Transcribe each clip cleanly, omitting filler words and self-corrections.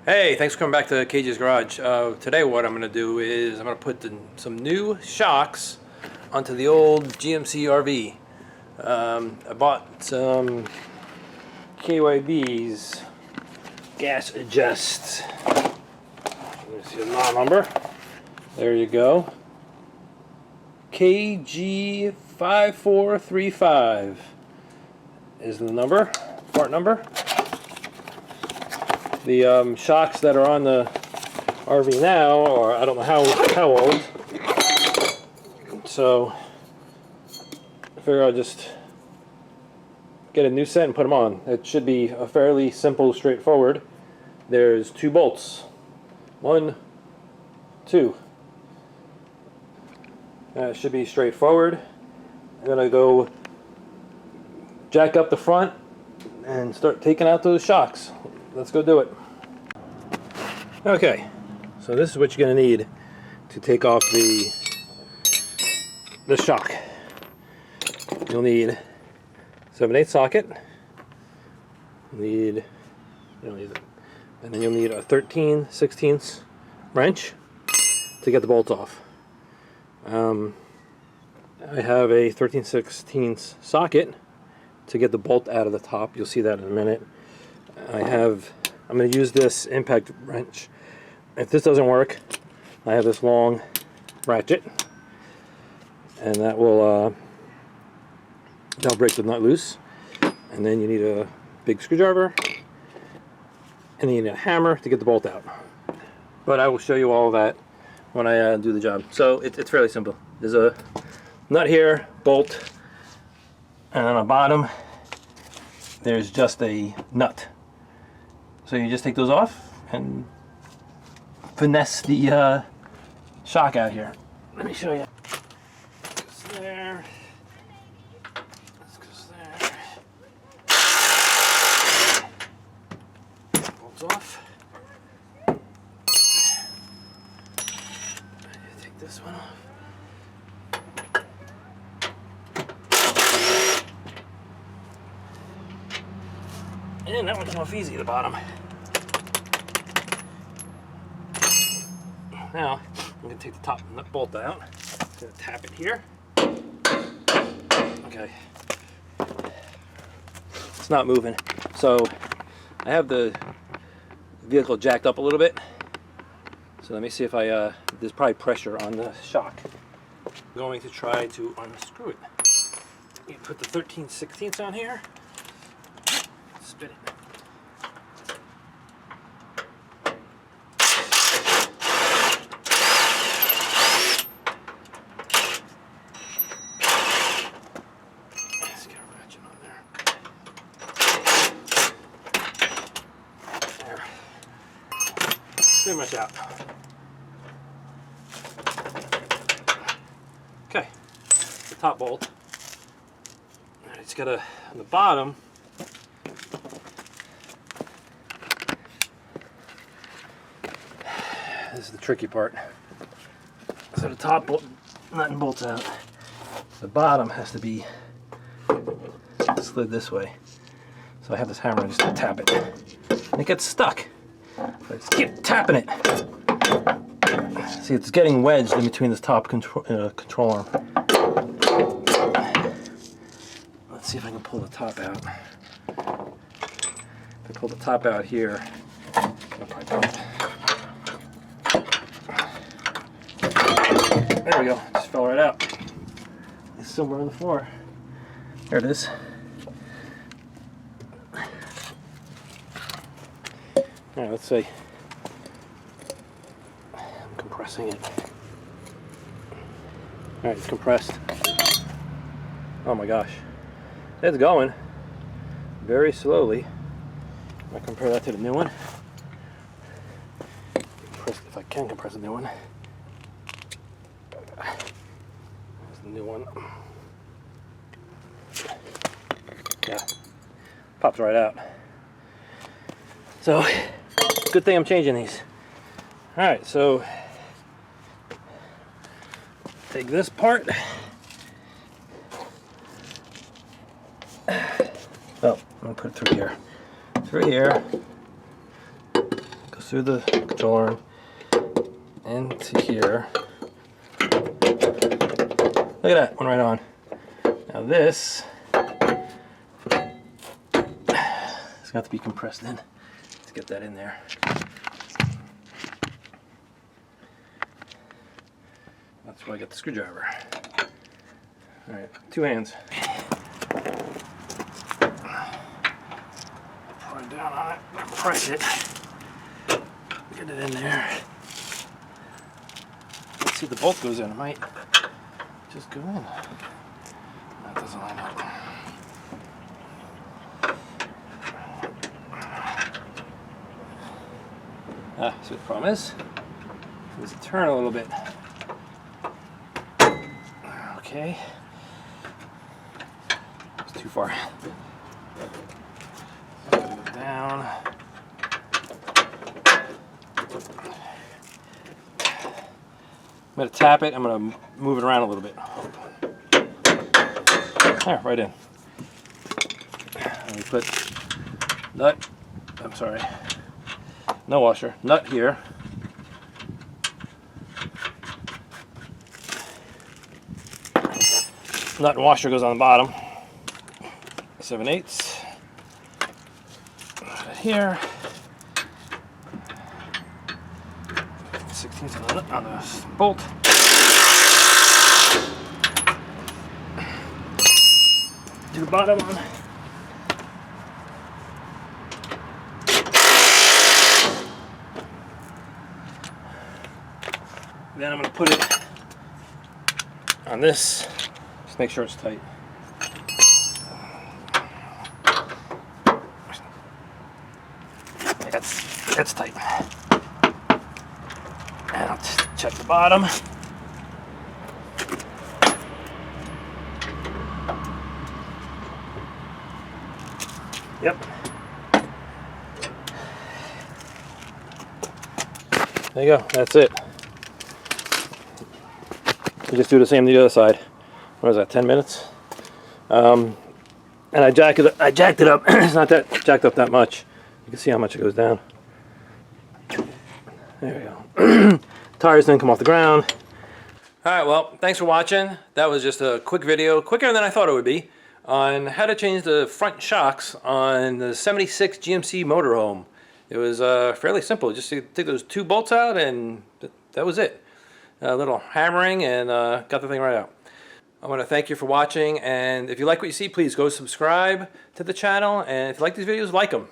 Hey, thanks for coming back to KJ's Garage. Today what I'm going to do is I'm going to put some new shocks onto the old GMC RV. I bought some KYB's gas adjust. Let's see the model number. There you go. KG5435 is the number, part number. The shocks that are on the RV now, or I don't know how old, so I figure I'll just get a new set and put them on. It should be a fairly simple, straightforward. There's 2 bolts. 1, 2. It should be straightforward. I'm going to go jack up the front and start taking out those shocks. Let's go do it. Okay, so this is what you're going to need to take off the shock. You'll need 7/8 socket. You don't need it. And then you'll need a 13/16 wrench to get the bolts off. I have a 13/16 socket to get the bolt out of the top. You'll see that in a minute. I'm going to use this impact wrench. If this doesn't work, I have this long ratchet, and that'll break the nut loose. And then you need a big screwdriver, and then you need a hammer to get the bolt out. But I will show you all of that when I do the job. So it's fairly simple. There's a nut here, bolt, and on the bottom there's just a nut. So you just take those off and finesse the shock out here. Let me show you. This goes there. This goes there. Bolts off. Take this one off. And that one came off easy at the bottom. Now, I'm going to take the top nut bolt out. I'm going to tap it here. Okay. It's not moving. So, I have the vehicle jacked up a little bit. So let me see if there's probably pressure on the shock. I'm going to try to unscrew it. You put the 13/16 on here. Spin it. Let's get a ratchet on there. There. Pretty much out. Okay. The top bolt. It's got on the bottom. This is the tricky part. So the top bolt, nut and bolts out. The bottom has to be slid this way. So I have this hammer just to tap it. And it gets stuck. So I just keep tapping it. See, it's getting wedged in between this top control arm. Let's see if I can pull the top out. If I pull the top out here, I'll probably pull it. There we go, just fell right out. It's somewhere on the floor. There it is. Alright, let's see. I'm compressing it. Alright, it's compressed. Oh my gosh. It's going very slowly. I compare that to the new one. If I can compress the new one. There's the new one. Yeah, pops right out. So, good thing I'm changing these. Alright, so take this part. Oh, I'm gonna put it through here. Through here. Goes goes through the controller arm into here. Look at that, went right on. Now this it's got to be compressed in. Let's get that in there. That's why I got the screwdriver. All right, 2 hands. Put it down on it, press it, get it in there. Let's see if the bolt goes in. It might just go in. That doesn't line up. See what the problem is? Does it turn a little bit? Okay. It's too far. Gotta go down. I'm going to tap it. I'm going to move it around a little bit. There, right in. Let me put nut. I'm sorry. No washer. Nut here. Nut and washer goes on the bottom. 7/8. Put it here. 16 on the bolt. Do the bottom on. Then I'm going to put it on this. Just make sure it's tight. That's tight. And I'll just check the bottom. Yep. There you go. That's it. You just do the same to the other side. What is that? 10 minutes. And I jacked it up. It's not that jacked up that much. You can see how much it goes down. There we go. Tires didn't come off the ground. Alright, well, thanks for watching. That was just a quick video, quicker than I thought it would be, on how to change the front shocks on the 76 GMC Motorhome. It was fairly simple. Just take those 2 bolts out and that was it. A little hammering and got the thing right out. I want to thank you for watching, and if you like what you see, please go subscribe to the channel, and if you like these videos, like them.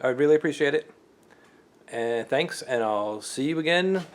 I'd really appreciate it. And thanks, and I'll see you again